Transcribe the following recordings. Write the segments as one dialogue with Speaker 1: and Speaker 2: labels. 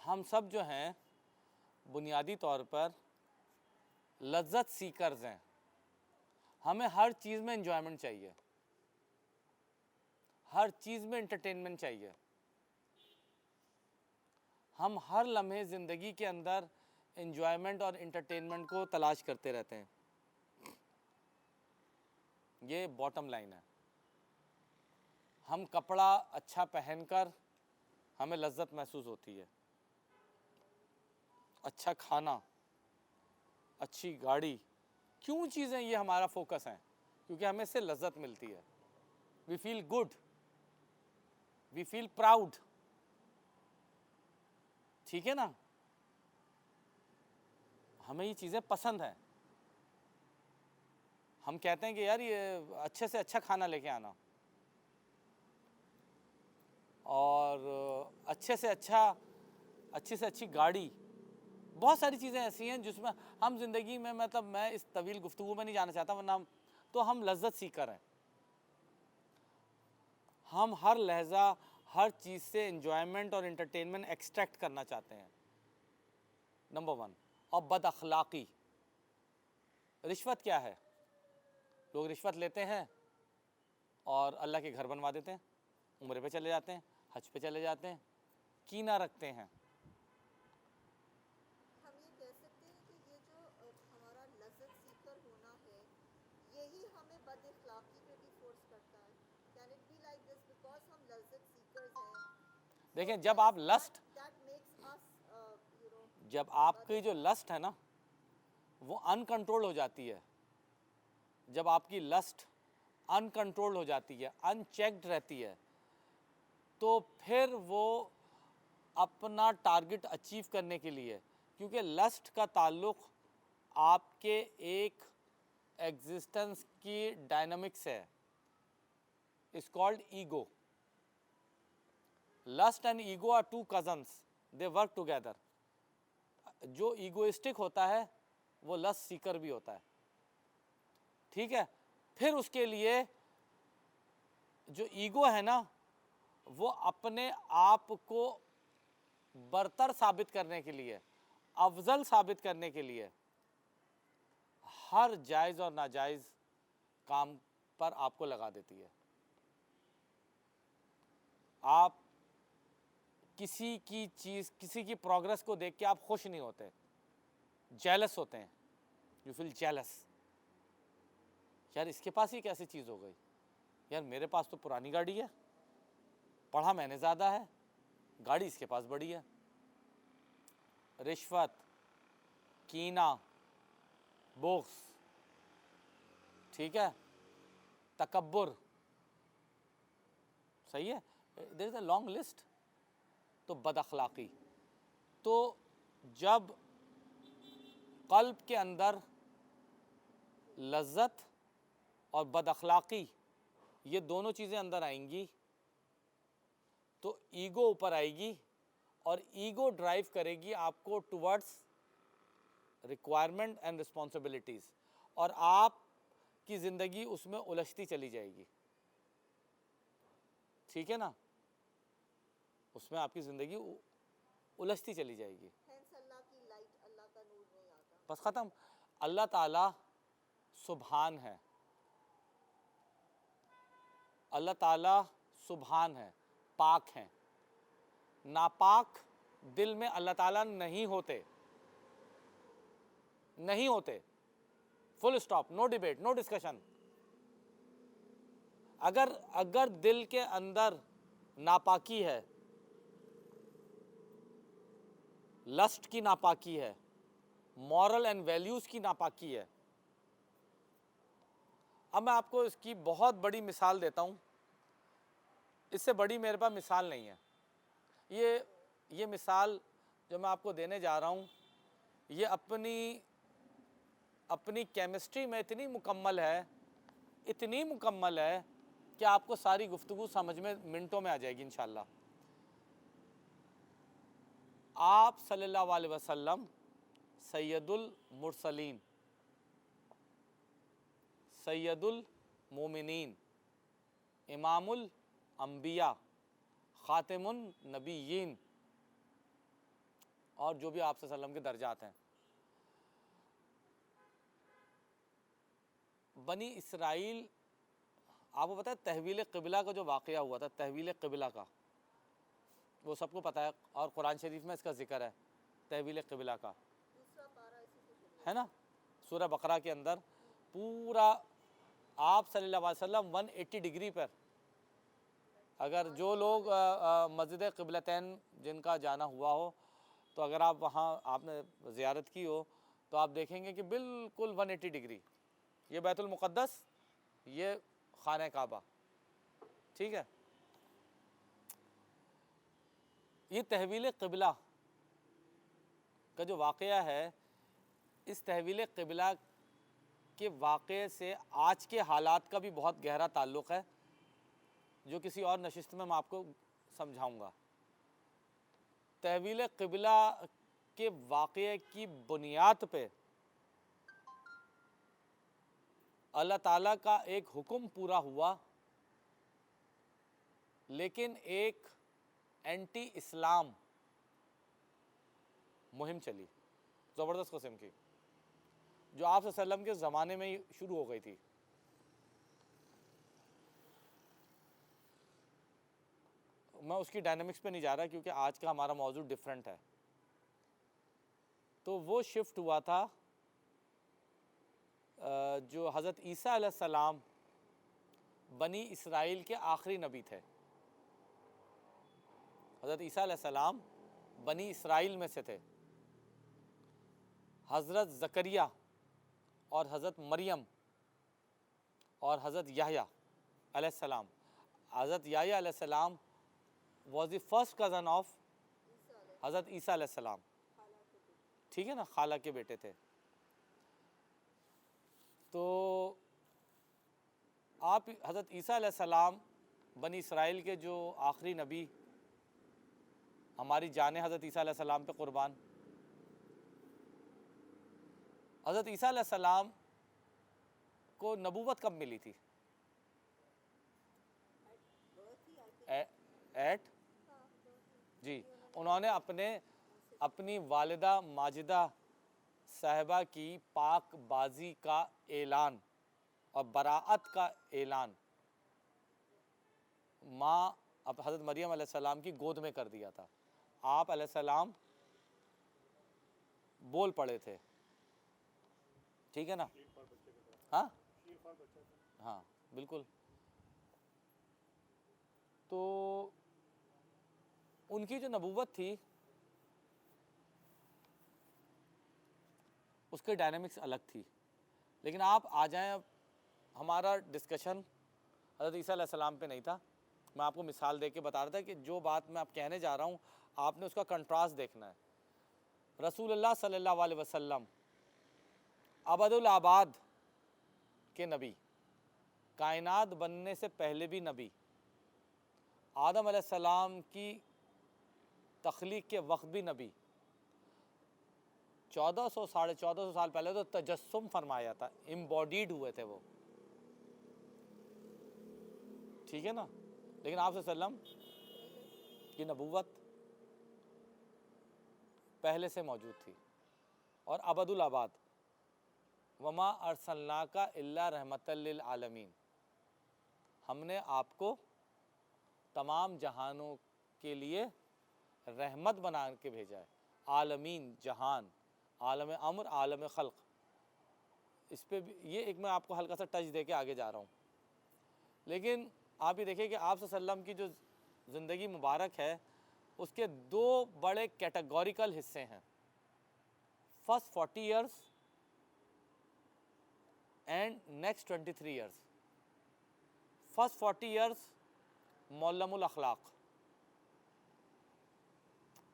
Speaker 1: ہم سب جو ہیں بنیادی طور پر لذت سیکرز ہیں. ہمیں ہر چیز میں انجوائمنٹ چاہیے, ہر چیز میں انٹرٹینمنٹ چاہیے. ہم ہر لمحے زندگی کے اندر انجوائمنٹ اور انٹرٹینمنٹ کو تلاش کرتے رہتے ہیں. یہ باٹم لائن ہے. ہم کپڑا اچھا پہن کر ہمیں لذت محسوس ہوتی ہے, اچھا کھانا, اچھی گاڑی. کیوں چیزیں یہ ہمارا فوکس ہیں؟ کیونکہ ہمیں اس سے لذت ملتی ہے. وی فیل گڈ, وی فیل پراؤڈ. ٹھیک ہے نا, ہمیں یہ چیزیں پسند ہیں. ہم کہتے ہیں کہ یار یہ اچھے سے اچھا کھانا لے کے آنا, اور اچھی سے اچھی گاڑی. بہت ساری چیزیں ایسی ہیں جس میں ہم زندگی میں, مطلب میں اس طویل گفتگو میں نہیں جانا چاہتا ورنہ تو ہم لذت سیکر ہیں. ہم ہر لحظہ ہر چیز سے انجوائمنٹ اور انٹرٹینمنٹ ایکسٹریکٹ کرنا چاہتے ہیں. نمبر 1. اور بد اخلاقی. رشوت کیا ہے؟ لوگ رشوت لیتے ہیں اور اللہ کے گھر بنوا دیتے ہیں, عمرے پہ چلے جاتے ہیں, حج پہ چلے جاتے ہیں, کینہ رکھتے ہیں.
Speaker 2: ہم یہ کہہ سکتے ہیں کہ یہ جو ہمارا لذت سیکر ہونا ہے یہی ہمیں بد اخلاقی پہ بھی فورس کرتا ہے. Can it be like this because ہم لذت سیکرز ہیں
Speaker 1: دیکھیں
Speaker 2: so
Speaker 1: جب آپ لسٹ,
Speaker 2: that makes us
Speaker 1: جب آپ
Speaker 2: بد
Speaker 1: کی جو
Speaker 2: اخلاق.
Speaker 1: لسٹ ہے نا وہ ان کنٹرول ہو جاتی ہے, جب آپ کی لسٹ ان کنٹرول ہو جاتی ہے, ان چیکڈ رہتی ہے, تو پھر وہ اپنا ٹارگٹ اچیو کرنے کے لیے, کیونکہ لسٹ کا تعلق آپ کے ایک ایگزسٹنس کی ڈائنامکس ہے. It's called ego. Lust and ego are two cousins. They work together. جو ایگوئسٹک ہوتا ہے وہ لسٹ سیکر بھی ہوتا ہے. ٹھیک ہے, پھر اس کے لیے جو ایگو ہے نا وہ اپنے آپ کو برتر ثابت کرنے کے لیے, افضل ثابت کرنے کے لیے ہر جائز اور ناجائز کام پر آپ کو لگا دیتی ہے. آپ کسی کی چیز, کسی کی پروگرس کو دیکھ کے آپ خوش نہیں ہوتے, جیلس ہوتے ہیں. یو فیل جیلس, یار اس کے پاس ہی کیسی چیز ہو گئی, یار میرے پاس تو پرانی گاڑی ہے, پڑھا میں نے زیادہ ہے, گاڑی اس کے پاس بڑی ہے. رشوت, کینہ, بغض, ٹھیک ہے, تکبر, صحیح ہے, دیر از اے لانگ لسٹ. تو بد اخلاقی. تو جب قلب کے اندر لذت اور بد اخلاقی یہ دونوں چیزیں اندر آئیں گی تو ایگو اوپر آئے گی, اور ایگو ڈرائیو کرے گی آپ کو ٹورڈس ریکوائرمنٹ اینڈ رسپانسبلٹیز, اور آپ کی زندگی اس میں الجھتی چلی جائے گی. ٹھیک ہے نا, اس میں آپ کی زندگی الجھتی چلی جائے گی.
Speaker 2: ہینس اللہ کی لائٹ, اللہ کا نور نہیں آتا.
Speaker 1: بس ختم. اللہ تعالیٰ سبحان ہے, اللہ تعالیٰ سبحان ہے, پاک ہیں. ناپاک دل میں اللہ تعالیٰ نہیں ہوتے, نہیں ہوتے. فل اسٹاپ, نو ڈیبیٹ, نو ڈسکشن. اگر دل کے اندر ناپاکی ہے, لسٹ کی ناپاکی ہے, مورل اینڈ ویلیوز کی ناپاکی ہے. اب میں آپ کو اس کی بہت بڑی مثال دیتا ہوں, اس سے بڑی میرے پاس مثال نہیں ہے. یہ مثال جو میں آپ کو دینے جا رہا ہوں یہ اپنی کیمسٹری میں اتنی مکمل ہے کہ آپ کو ساری گفتگو سمجھ میں منٹوں میں آ جائے گی انشاءاللہ. آپ صلی اللہ علیہ وسلم سید المرسلین, سید المومنین, امام الانبیاء, خاتم النبیین, اور جو بھی آپ صلی اللہ علیہ وسلم کے درجات ہیں. بنی اسرائیل، آپ کو پتہ ہے تحویل قبلہ کا جو واقعہ ہوا تھا، تحویل قبلہ کا، وہ سب کو پتہ ہے، اور قرآن شریف میں اس کا ذکر ہے تحویل قبلہ کا،
Speaker 2: دوسرا پارا اسی سے شروع
Speaker 1: ہے نا. سورہ بقرہ کے اندر پورا آپ صلی اللہ علیہ وسلم 180 ڈگری پر، اگر جو لوگ مسجد قبلتین جن کا جانا ہوا ہو تو اگر آپ وہاں آپ نے زیارت کی ہو تو آپ دیکھیں گے کہ بالکل 180 ڈگری، یہ بیت المقدس، یہ خانہ کعبہ، ٹھیک ہے. یہ تحویل قبلہ کا جو واقعہ ہے، اس تحویل قبلہ کے واقعے سے آج کے حالات کا بھی بہت گہرا تعلق ہے، جو کسی اور نشست میں آپ کو سمجھاؤں گا. تحویل قبلہ کے واقعے کی بنیاد پہ اللہ تعالیٰ کا ایک حکم پورا ہوا، لیکن ایک اینٹی اسلام مہم چلی زبردست قسم کی، جو آپ صلی اللہ علیہ وسلم کے زمانے میں ہی شروع ہو گئی تھی. میں اس کی ڈائنامکس پہ نہیں جا رہا کیونکہ آج کا ہمارا موضوع ڈیفرنٹ ہے. تو وہ شفٹ ہوا تھا جو حضرت عیسیٰ علیہ السلام بنی اسرائیل کے آخری نبی تھے. حضرت عیسیٰ علیہ السلام بنی اسرائیل میں سے تھے. حضرت زکریا اور حضرت مریم اور حضرت یحییٰ علیہ السلام، حضرت یحییٰ علیہ السلام was the first cousin of حضرت عیسیٰ علیہ السلام، ٹھیک ہے نا، خالہ کے بیٹے تھے. تو آپ حضرت عیسیٰ علیہ السلام بنی اسرائیل کے جو آخری نبی، ہماری جانیں حضرت عیسیٰ علیہ السلام پہ قربان. حضرت عیسیٰ علیہ السلام کو نبوت کب ملی تھی؟ ایٹ جی، انہوں نے اپنی والدہ ماجدہ صاحبہ کی پاک بازی کا اعلان اور براعت کا اعلان ماں حضرت مریم علیہ السلام کی گود میں کر دیا تھا. آپ علیہ السلام بول پڑے تھے، ٹھیک ہے نا. ہاں ہاں بالکل. تو ان کی جو نبوت تھی اس کے ڈائنامکس الگ تھی. لیکن آپ آ جائیں، اب ہمارا ڈسکشن حضرت عیسیٰ علیہ السلام پہ نہیں تھا. میں آپ کو مثال دے کے بتا رہا تھا کہ جو بات میں آپ کہنے جا رہا ہوں آپ نے اس کا کنٹراسٹ دیکھنا ہے. رسول اللہ صلی اللہ علیہ وسلم ابد الآباد کے نبی، کائنات بننے سے پہلے بھی نبی، آدم علیہ السلام کی تخلیق کے وقت بھی نبی، 1400 ساڑھے 1400 سال پہلے تو تجسم فرمایا تھا، امبوڈیڈ ہوئے تھے وہ، ٹھیک ہے نا. لیکن آپ صلی اللہ علیہ وسلم کی نبوت پہلے سے موجود تھی اور ابد الآباد. وما ارسلناک الا رحمۃ للعالمین، ہم نے آپ کو تمام جہانوں کے لیے رحمت بنا کے بھیجا ہے. عالمین، جہان، عالم امر، عالم خلق. اس پہ بھی یہ ایک میں آپ کو ہلکا سا ٹچ دے کے آگے جا رہا ہوں. لیکن آپ یہ دیکھیں کہ آپ صلی اللہ علیہ وسلم کی جو زندگی مبارک ہے اس کے دو بڑے کیٹیگوریکل حصے ہیں، first 40 years and next 23 years. First 40 years معلم الاخلاق،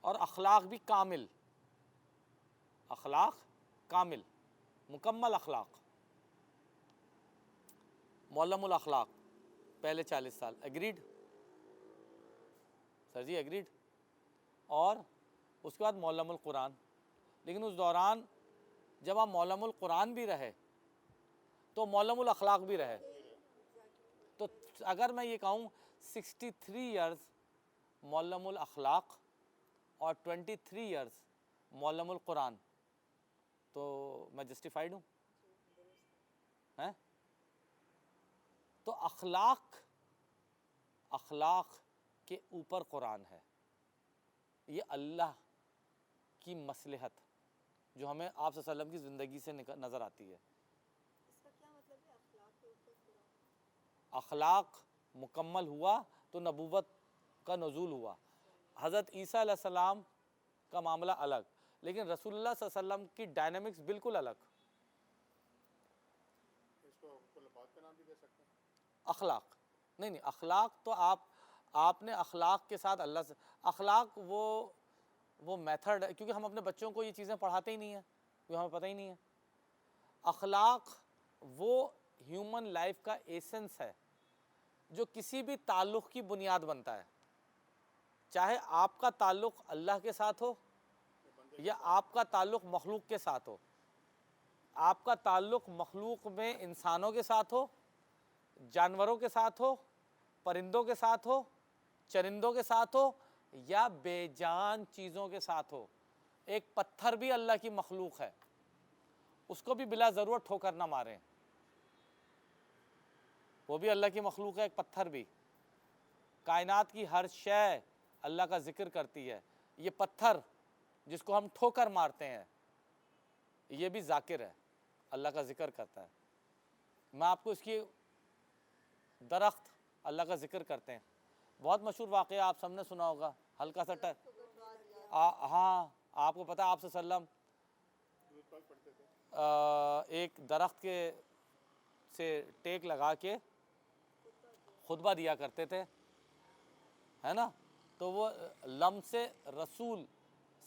Speaker 1: اور اخلاق بھی کامل، اخلاق کامل، مکمل اخلاق، معلم الاخلاق پہلے 40 سال. ایگریڈ سر جی؟ ایگریڈ. اور اس کے بعد معلم القرآن. لیکن اس دوران جب آپ معلم القرآن بھی رہے تو معلم الاخلاق بھی رہے. تو اگر میں یہ کہوں 63 ایئرز معلم الاخلاق اور 23 ایئرز معلم القرآن، تو میں جسٹیفائڈ ہوں ہیں؟ تو اخلاق کے اوپر قرآن ہے، یہ اللہ کی مصلحت جو ہمیں آپ صلی اللہ علیہ وسلم کی زندگی سے نظر آتی ہے۔
Speaker 2: اس کا کیا مطلب ہے اخلاق کے اوپر قرآن؟
Speaker 1: اخلاق مکمل ہوا تو نبوت کا نزول ہوا۔ حضرت عیسیٰ علیہ السلام کا معاملہ الگ، لیکن رسول اللہ صلی اللہ علیہ وسلم کی ڈائنامکس بالکل الگ۔
Speaker 3: اس کو کل بات کا نام بھی دے سکتے ہیں۔
Speaker 1: اخلاق نہیں، اخلاق تو آپ نے اخلاق کے ساتھ اللہ سے، اخلاق وہ میتھڈ ہے، کیونکہ ہم اپنے بچوں کو یہ چیزیں پڑھاتے ہی نہیں ہیں، کیونکہ ہمیں پتہ ہی نہیں ہے۔ اخلاق وہ ہیومن لائف کا ایسنس ہے جو کسی بھی تعلق کی بنیاد بنتا ہے، چاہے آپ کا تعلق اللہ کے ساتھ ہو یا آپ کا تعلق مخلوق کے ساتھ ہو، آپ کا تعلق مخلوق میں انسانوں کے ساتھ ہو، جانوروں کے ساتھ ہو، پرندوں کے ساتھ ہو، چرندوں کے ساتھ ہو، یا بے جان چیزوں کے ساتھ ہو۔ ایک پتھر بھی اللہ کی مخلوق ہے، اس کو بھی بلا ضرورت ٹھوکر نہ ماریں، وہ بھی اللہ کی مخلوق ہے، ایک پتھر بھی۔ کائنات کی ہر شے اللہ کا ذکر کرتی ہے، یہ پتھر جس کو ہم ٹھوکر مارتے ہیں یہ بھی ذاکر ہے، اللہ کا ذکر کرتا ہے۔ میں آپ کو اس کی درخت اللہ کا ذکر کرتے ہیں، بہت مشہور واقعہ آپ سب نے سنا ہوگا، ہلکا سا ہاں آپ کو پتہ ہے آپ صلی اللہ علیہ وسلم ایک درخت کے سے ٹیک لگا کے خطبہ دیا کرتے تھے، ہے نا؟ تو وہ لمس رسول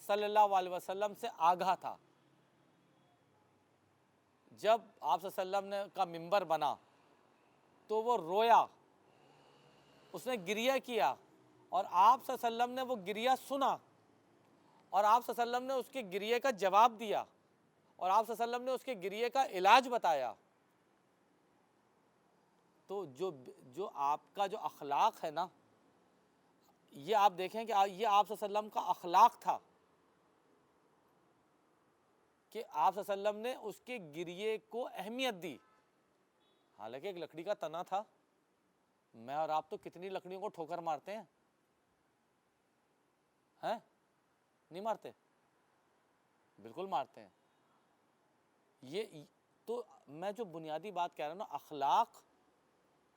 Speaker 1: صلی اللہ علیہ وسلم سے آگاہ تھا۔ جب آپ صلی اللہ علیہ وسلم کا منبر بنا تو وہ رویا، اس نے گریہ کیا، اور آپ صلی اللہ علیہ وسلم نے وہ گریہ سنا، اور آپ صلی اللہ علیہ وسلم نے اس کے گریہ کا جواب دیا، اور آپ صلی اللہ علیہ وسلم نے اس کے گریہ کا علاج بتایا۔ تو جو آپ کا جو اخلاق ہے نا، یہ آپ دیکھیں کہ یہ آپ صلی اللہ علیہ وسلم کا اخلاق تھا کہ آپ صلی اللہ علیہ وسلم نے اس کے گریے کو اہمیت دی، حالانکہ ایک لکڑی کا تنا تھا۔ میں اور آپ تو کتنی لکڑیوں کو ٹھوکر مارتے ہیں، نہیں مارتے؟ بالکل مارتے ہیں۔ یہ تو میں جو بنیادی بات کہہ رہا ہوں نا، اخلاق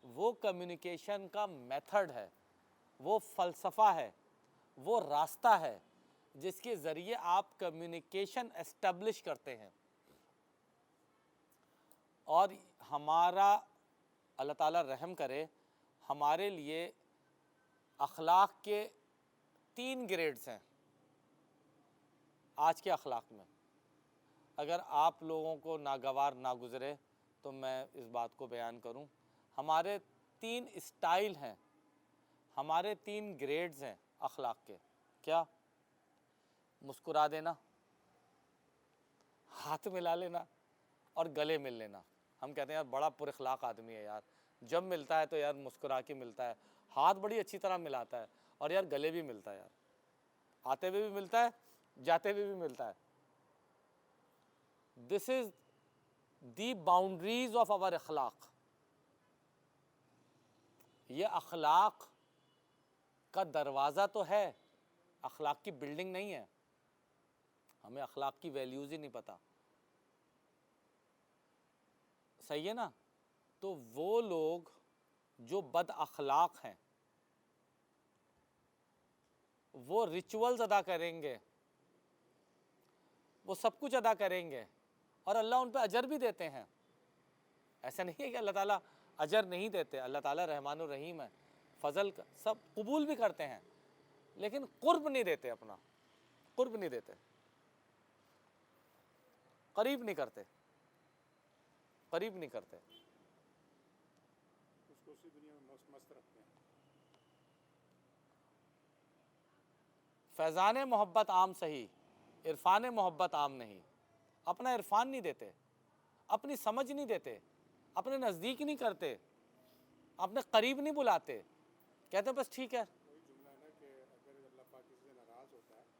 Speaker 1: وہ کمیونیکیشن کا میتھڈ ہے، وہ فلسفہ ہے، وہ راستہ ہے جس کے ذریعے آپ کمیونیکیشن اسٹیبلش کرتے ہیں۔ اور ہمارا اللہ تعالیٰ رحم کرے، ہمارے لیے اخلاق کے 3 گریڈز ہیں آج کے اخلاق میں۔ اگر آپ لوگوں کو ناگوار نہ گزرے تو میں اس بات کو بیان کروں، ہمارے 3 اسٹائل ہیں، ہمارے 3 گریڈز ہیں اخلاق کے۔ کیا؟ مسکرا دینا، ہاتھ ملا لینا، اور گلے مل لینا۔ ہم کہتے ہیں یار بڑا پر اخلاق آدمی ہے یار، جب ملتا ہے تو یار مسکرا کے ملتا ہے، ہاتھ بڑی اچھی طرح ملاتا ہے، اور یار گلے بھی ملتا ہے، یار آتے ہوئے بھی ملتا ہے، جاتے ہوئے بھی ملتا ہے۔ دس از دی باؤنڈریز آف آور اخلاق۔ یہ اخلاق کا دروازہ تو ہے، اخلاق کی بلڈنگ نہیں ہے۔ ہمیں اخلاق کی ویلیوز ہی نہیں پتہ، صحیح ہے نا؟ تو وہ لوگ جو بد اخلاق ہیں وہ ریچولز ادا کریں گے، وہ سب کچھ ادا کریں گے، اور اللہ ان پہ اجر بھی دیتے ہیں۔ ایسا نہیں ہے کہ اللہ تعالیٰ اجر نہیں دیتے، اللہ تعالیٰ رحمان الرحیم ہے، فضل سب قبول بھی کرتے ہیں، لیکن قرب نہیں دیتے، اپنا قرب نہیں دیتے، قریب نہیں کرتے، قریب نہیں کرتے۔
Speaker 3: اس کو اسی دنیا میں مست رکھتے ہیں۔
Speaker 1: فیضان محبت عام صحیح، عرفان محبت عام نہیں۔ اپنا عرفان نہیں دیتے، اپنی سمجھ نہیں دیتے، اپنے نزدیک نہیں کرتے، اپنے قریب نہیں بلاتے، کہتے ہیں بس ٹھیک ہے۔
Speaker 3: وہی جملہ ہے نا کہ اگر اللہ پاک کسی سے ناراض ہوتا ہے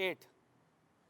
Speaker 1: 8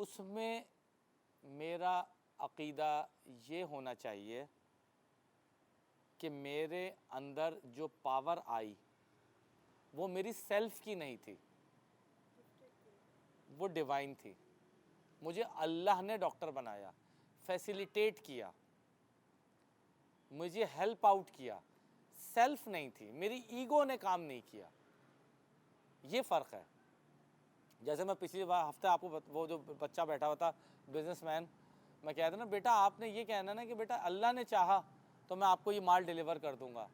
Speaker 1: اس میں میرا عقیدہ یہ ہونا چاہیے کہ میرے اندر جو پاور آئی وہ میری سیلف کی نہیں تھی، وہ ڈیوائن تھی. مجھے اللہ نے ڈاکٹر بنایا، فیسیلیٹیٹ کیا، مجھے ہیلپ آؤٹ کیا، سیلف نہیں تھی، میری ایگو نے کام نہیں کیا. یہ فرق ہے. جیسے میں پچھلی بار ہفتے آپ کو وہ جو بچہ بیٹھا ہوا تھا بزنس مین، میں کہتا نا بیٹا آپ نے یہ کہنا نا کہ بیٹا اللہ نے چاہا تو میں آپ کو یہ مال ڈیلیور کر دوں گا.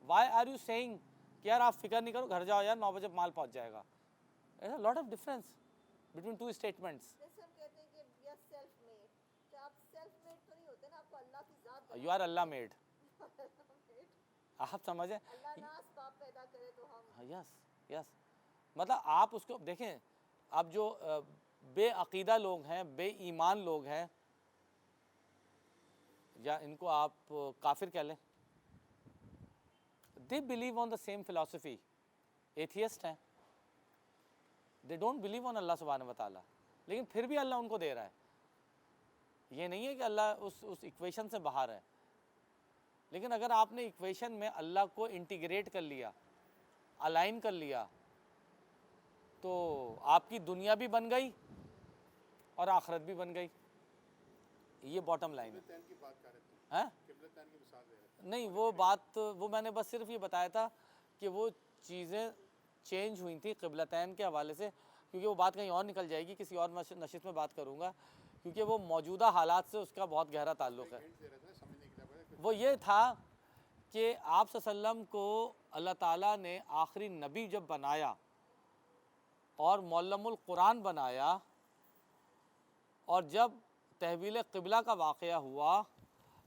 Speaker 1: وائی آر یو سیئنگ کہ یار آپ فکر نہیں کرو، گھر جاؤ یار 9 بجے مال پہنچ جائے گا. Lot of difference between two statements.
Speaker 2: جیسے ہم کہتے ہیں کہ وی آر سیلف میڈ، تو آپ سیلف میڈ تو نہیں ہوتے نا، آپ کو اللہ کی ذات
Speaker 1: یو آر اللہ میڈ. آپ سمجھیں
Speaker 2: اللہ نہ اسباب پیدا کرے تو ہم.
Speaker 1: یس یس. مطلب آپ اس کو دیکھیں، اب جو بے عقیدہ لوگ ہیں، بے ایمان لوگ ہیں، یا ان کو آپ کافر کہہ لیں، they believe on the same philosophy. Atheist ہیں، دے ڈونٹ بلیو آن اللہ سبحانہ و تعالیٰ، لیکن پھر بھی اللہ ان کو دے رہا ہے. یہ نہیں ہے کہ اللہ اس ایکویشن سے باہر ہے. لیکن اگر آپ نے ایکویشن میں اللہ کو انٹیگریٹ کر لیا، الائن کر لیا، تو آپ کی دنیا بھی بن گئی اور آخرت بھی بن گئی. یہ باٹم لائن ہے.
Speaker 3: قبلتین کی بات کر رہے تھے،
Speaker 1: ہاں
Speaker 3: قبلتین کی مثال دے رہے تھے.
Speaker 1: نہیں، وہ میں نے بس صرف یہ بتایا تھا کہ وہ چیزیں چینج ہوئی تھیں قبلتین کے حوالے سے، کیونکہ وہ بات کہیں اور نکل جائے گی، کسی اور نشست میں بات کروں گا، کیونکہ وہ موجودہ حالات سے اس کا بہت گہرا تعلق ہے.
Speaker 3: ہنٹ دے رہے تھے سمجھنے کے لیے.
Speaker 1: وہ یہ تھا کہ آپ صلی اللہ علیہ وسلم کو اللہ تعالیٰ نے آخری نبی جب بنایا اور معلم القرآن بنایا، اور جب تحویل قبلہ کا واقعہ ہوا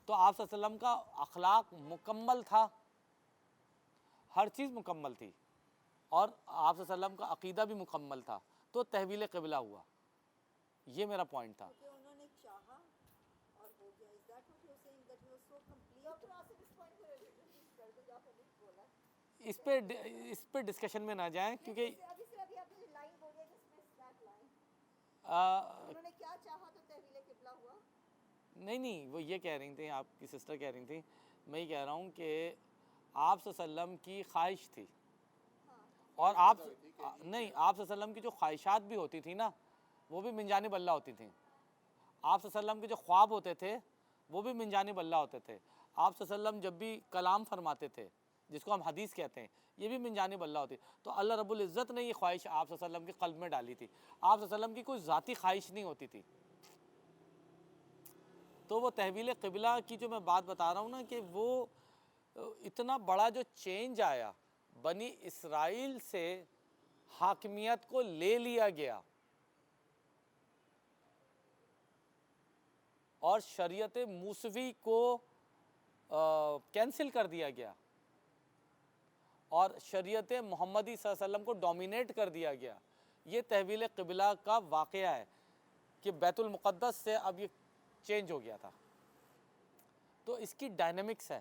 Speaker 1: تو آپ صلی اللہ علیہ وسلم کا اخلاق مکمل تھا، ہر چیز مکمل تھی، اور آپ صلی اللہ علیہ وسلم کا عقیدہ بھی مکمل تھا، تو تحویل قبلہ ہوا. یہ میرا پوائنٹ تھا.
Speaker 2: کہ انہوں نے چاہا اور ہو گیا. Is that what you're saying, that he was so complete? Doctor Asif اس پوائنٹ کو ریلیٹ کر دو جو آپ نے بولا.
Speaker 1: اس پہ ڈسکشن میں نہ جائیں، کیونکہ
Speaker 2: ابھی آپ نے لائن بولی ہے جس میں اسٹیک لائن، انہوں نے کیا چاہا تو تحویل قبلہ ہوا.
Speaker 1: نہیں وہ یہ کہہ رہی تھیں، آپ کی سسٹر کہہ رہی تھیں، میں یہ کہہ رہا ہوں کہ آپ صلی اللہ علیہ وسلم کی خواہش تھی، اور آپ نہیں، آپ صلی اللہ علیہ وسلم کی جو خواہشات بھی ہوتی تھی نا، وہ بھی من جانب اللہ ہوتی تھیں. آپ صلی اللہ علیہ وسلم کے جو خواب ہوتے تھے وہ بھی من جانب اللہ ہوتے تھے. آپ صلی اللہ علیہ وسلم جب بھی کلام فرماتے تھے، جس کو ہم حدیث کہتے ہیں، یہ بھی من جانب اللہ ہوتی. تو اللہ رب العزت نے یہ خواہش آپ صلی اللہ علیہ وسلم کے قلب میں ڈالی تھی. آپ صلی اللہ علیہ وسلم کی کوئی ذاتی خواہش نہیں ہوتی تھی. تو وہ تحویل قبلہ کی جو میں بات بتا رہا ہوں نا، کہ وہ اتنا بڑا جو چینج آیا، بنی اسرائیل سے حاکمیت کو لے لیا گیا اور شریعت موسوی کو کینسل کر دیا گیا، اور شریعت محمدی صلی اللہ علیہ وسلم کو ڈومینیٹ کر دیا گیا. یہ تحویل قبلہ کا واقعہ ہے کہ بیت المقدس سے اب یہ چینج ہو گیا تھا. تو اس کی ڈائنامکس ہے،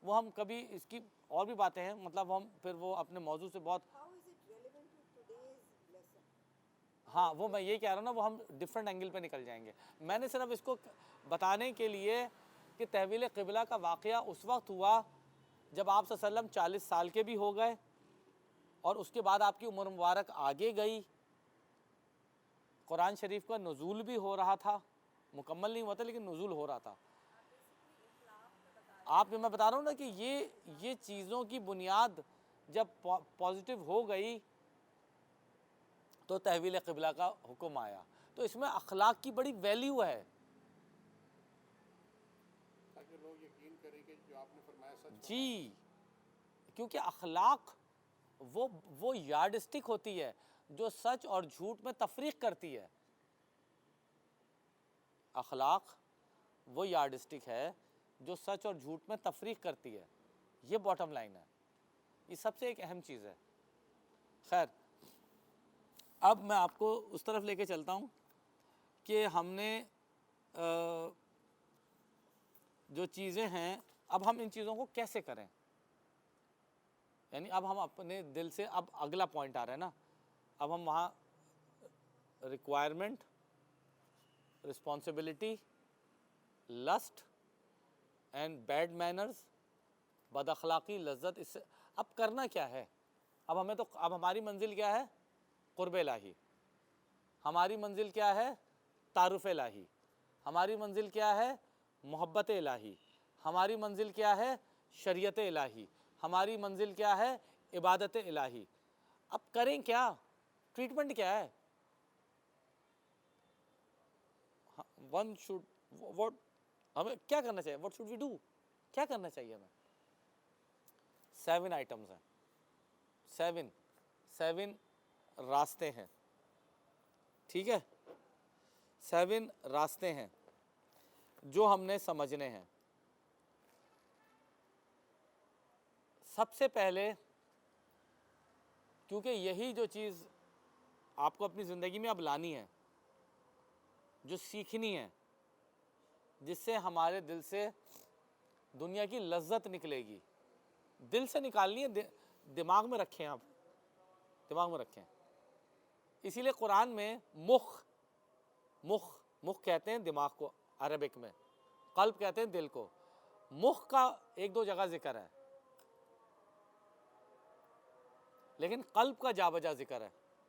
Speaker 1: وہ ہم کبھی اس کی اور بھی باتیں ہیں، مطلب ہم پھر وہ اپنے موضوع سے بہت.
Speaker 2: How is it relevant to today's lesson?
Speaker 1: ہاں وہ میں یہ کہہ رہا ہوں نا، وہ ہم ڈفرینٹ اینگل پہ نکل جائیں گے. میں نے صرف اس کو بتانے کے لیے کہ تحویل قبلہ کا واقعہ اس وقت ہوا جب آپ صلی اللہ علیہ وسلم 40 سال کے بھی ہو گئے، اور اس کے بعد آپ کی عمر مبارک آگے گئی، قرآن شریف کا نزول بھی ہو رہا تھا، مکمل نہیں ہوا تھا لیکن نزول ہو رہا تھا. آپ میں بتا رہا ہوں نا کہ یہ چیزوں کی بنیاد جب پازیٹیو ہو گئی تو تحویل قبلہ کا حکم آیا. تو اس میں اخلاق کی بڑی ویلیو ہے.
Speaker 3: تاکہ لوگ یقین کریں کہ جو آپ نے فرمایا سچ.
Speaker 1: جی، کیونکہ اخلاق وہ یارڈ اسٹک ہوتی ہے جو سچ اور جھوٹ میں تفریق کرتی ہے. اخلاق وہ یارڈ اسٹک ہے جو سچ اور جھوٹ میں تفریق کرتی ہے. یہ باٹم لائن ہے، یہ سب سے ایک اہم چیز ہے. خیر، اب میں آپ کو اس طرف لے کے چلتا ہوں کہ ہم نے جو چیزیں ہیں، اب ہم ان چیزوں کو کیسے کریں. یعنی اب ہم اپنے دل سے، اب اگلا پوائنٹ آ رہا ہے نا، اب ہم وہاں requirement responsibility, lust and bad manners, بد اخلاقی, لذت. اس سے اب کرنا کیا ہے؟ اب ہمیں تو اب ہماری منزل کیا ہے؟ قرب الہی. ہماری منزل کیا ہے؟ تعارف الہی. ہماری منزل کیا ہے؟ محبت الہی. ہماری منزل کیا ہے؟ شریعت الہی. ہماری منزل کیا ہے؟ عبادت الہی. اب کریں کیا؟ ٹریٹمنٹ کیا ہے؟ ون شوڈ واٹ ہمیں کیا کرنا چاہیے؟ What should we do? کیا کرنا چاہیے ہمیں؟ 7 آئٹمز ہیں. 7 راستے ہیں. ٹھیک ہے؟ 7 راستے ہیں جو ہم نے سمجھنے ہیں. سب سے پہلے، کیونکہ یہی جو چیز آپ کو اپنی زندگی میں اب لانی ہے، جو سیکھنی ہے، جس سے ہمارے دل سے دنیا کی لذت نکلے گی، دل سے نکالنی ہے، دماغ میں رکھیں. آپ دماغ میں رکھیں. اسی لیے قرآن میں مخ کہتے ہیں دماغ کو عربک میں، قلب کہتے ہیں دل کو. مخ کا 1-2 جگہ ذکر ہے، لیکن قلب کا جا بجا ذکر ہے.